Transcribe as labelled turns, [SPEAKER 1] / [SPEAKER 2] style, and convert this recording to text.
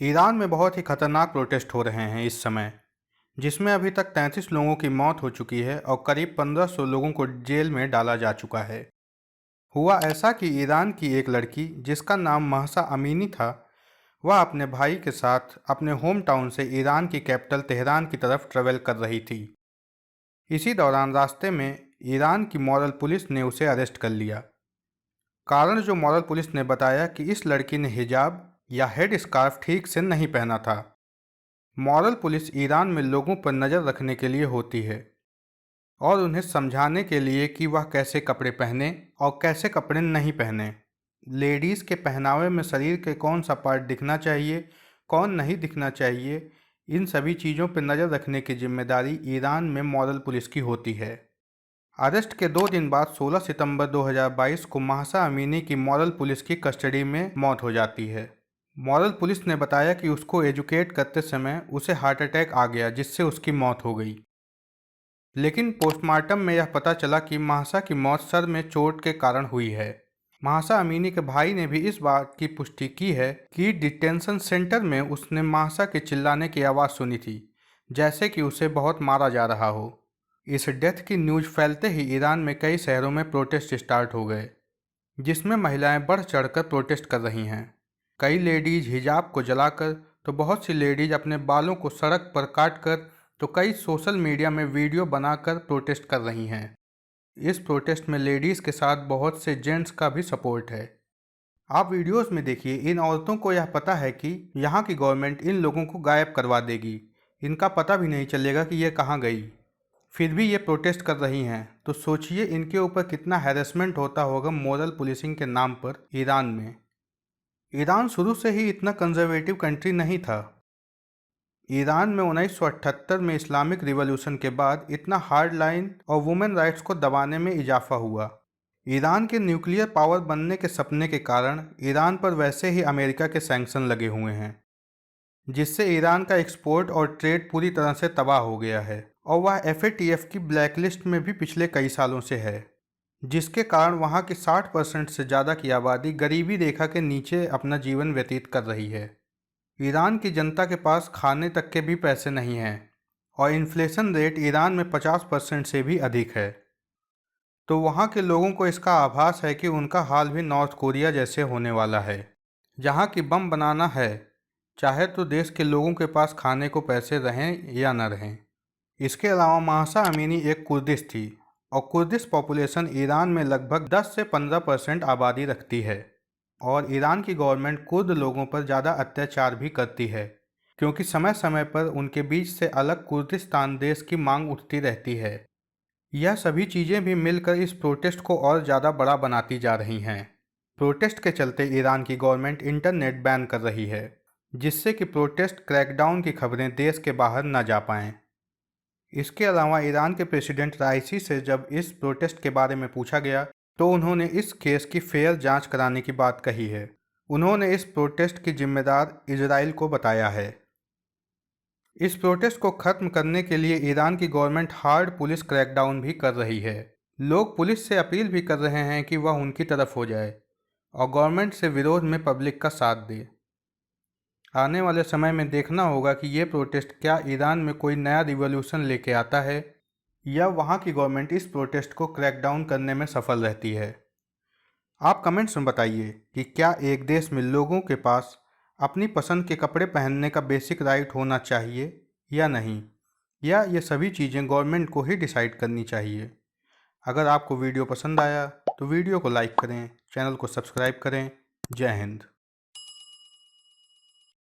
[SPEAKER 1] Iran में बहुत ही खतरनाक प्रोटेस्ट हो रहे हैं इस समय, जिसमें अभी तक 33 लोगों की मौत हो चुकी है और करीब 1500 लोगों को जेल में डाला जा चुका है। हुआ ऐसा कि ईरान की एक लड़की जिसका नाम महसा अमीनी था, वह अपने भाई के साथ अपने होम टाउन से ईरान की कैपिटल तेहरान की तरफ ट्रेवल कर रही थी। इसी दौरान रास्ते में ईरान की मॉरल पुलिस ने उसे अरेस्ट कर लिया। कारण जो मॉरल पुलिस ने बताया कि इस लड़की ने हिजाब या हेड स्कार्फ ठीक से नहीं पहना था। मॉरल पुलिस ईरान में लोगों पर नज़र रखने के लिए होती है और उन्हें समझाने के लिए कि वह कैसे कपड़े पहने और कैसे कपड़े नहीं पहने। लेडीज़ के पहनावे में शरीर के कौन सा पार्ट दिखना चाहिए, कौन नहीं दिखना चाहिए, इन सभी चीज़ों पर नज़र रखने की जिम्मेदारी ईरान में मॉरल पुलिस की होती है। अरेस्ट के 2 दिन बाद 16 सितंबर 2022 को महसा अमीनी की मॉरल पुलिस की कस्टडी में मौत हो जाती है। मॉरल पुलिस ने बताया कि उसको एजुकेट करते समय उसे हार्ट अटैक आ गया, जिससे उसकी मौत हो गई। लेकिन पोस्टमार्टम में यह पता चला कि महसा की मौत सर में चोट के कारण हुई है। महसा अमीनी के भाई ने भी इस बात की पुष्टि की है कि डिटेंशन सेंटर में उसने महसा के चिल्लाने की आवाज़ सुनी थी, जैसे कि उसे बहुत मारा जा रहा हो। इस डेथ की न्यूज़ फैलते ही ईरान में कई शहरों में प्रोटेस्ट स्टार्ट हो गए, जिसमें महिलाएं बढ़ चढ़कर प्रोटेस्ट कर रही हैं। कई लेडीज हिजाब को जलाकर, तो बहुत सी लेडीज अपने बालों को सड़क पर काटकर, तो कई सोशल मीडिया में वीडियो बनाकर प्रोटेस्ट कर रही हैं। इस प्रोटेस्ट में लेडीज़ के साथ बहुत से जेंट्स का भी सपोर्ट है। आप वीडियोस में देखिए, इन औरतों को यह पता है कि यहाँ की गवर्नमेंट इन लोगों को गायब करवा देगी, इनका पता भी नहीं चलेगा कि ये कहाँ गई, फिर भी ये प्रोटेस्ट कर रही हैं। तो सोचिए इनके ऊपर कितना हैरेसमेंट होता होगा मॉरल पुलिसिंग के नाम पर ईरान में। ईरान शुरू से ही इतना कंजर्वेटिव कंट्री नहीं था। ईरान में 1978 में इस्लामिक रिवॉल्यूशन के बाद इतना हार्ड लाइन और वुमेन राइट्स को दबाने में इजाफा हुआ। ईरान के न्यूक्लियर पावर बनने के सपने के कारण ईरान पर वैसे ही अमेरिका के सैंक्शन लगे हुए हैं, जिससे ईरान का एक्सपोर्ट और ट्रेड पूरी तरह से तबाह हो गया है और वह FATF की ब्लैकलिस्ट में भी पिछले कई सालों से है, जिसके कारण वहाँ की 60% से ज़्यादा की आबादी गरीबी रेखा के नीचे अपना जीवन व्यतीत कर रही है। ईरान की जनता के पास खाने तक के भी पैसे नहीं हैं और इन्फ्लेशन रेट ईरान में 50% से भी अधिक है। तो वहाँ के लोगों को इसका आभास है कि उनका हाल भी नॉर्थ कोरिया जैसे होने वाला है, जहाँ की बम बनाना है, चाहे तो देश के लोगों के पास खाने को पैसे रहें या न रहें। इसके अलावा महसा अमीनी एक कुर्दिश थी और कुर्दिश पॉपुलेशन ईरान में लगभग 10 से 15% आबादी रखती है और ईरान की गवर्नमेंट कुर्द लोगों पर ज़्यादा अत्याचार भी करती है, क्योंकि समय समय पर उनके बीच से अलग कुर्दिस्तान देश की मांग उठती रहती है। यह सभी चीज़ें भी मिलकर इस प्रोटेस्ट को और ज़्यादा बड़ा बनाती जा रही हैं। प्रोटेस्ट के चलते ईरान की गवर्नमेंट इंटरनेट बैन कर रही है, जिससे कि प्रोटेस्ट क्रैकडाउन की खबरें देश के बाहर न जा पाएँ। इसके अलावा ईरान के प्रेसिडेंट राइसी से जब इस प्रोटेस्ट के बारे में पूछा गया, तो उन्होंने इस केस की फेयर जांच कराने की बात कही है। उन्होंने इस प्रोटेस्ट की जिम्मेदार इजराइल को बताया है। इस प्रोटेस्ट को खत्म करने के लिए ईरान की गवर्नमेंट हार्ड पुलिस क्रैकडाउन भी कर रही है। लोग पुलिस से अपील भी कर रहे हैं कि वह उनकी तरफ हो जाए और गवर्नमेंट से विरोध में पब्लिक का साथ दे। आने वाले समय में देखना होगा कि ये प्रोटेस्ट क्या ईरान में कोई नया रिवॉल्यूशन लेके आता है या वहाँ की गवर्नमेंट इस प्रोटेस्ट को क्रैकडाउन करने में सफल रहती है। आप कमेंट्स में बताइए कि क्या एक देश में लोगों के पास अपनी पसंद के कपड़े पहनने का बेसिक राइट होना चाहिए या नहीं, या ये सभी चीज़ें गवर्नमेंट को ही डिसाइड करनी चाहिए। अगर आपको वीडियो पसंद आया तो वीडियो को लाइक करें, चैनल को सब्सक्राइब करें। जय हिंद।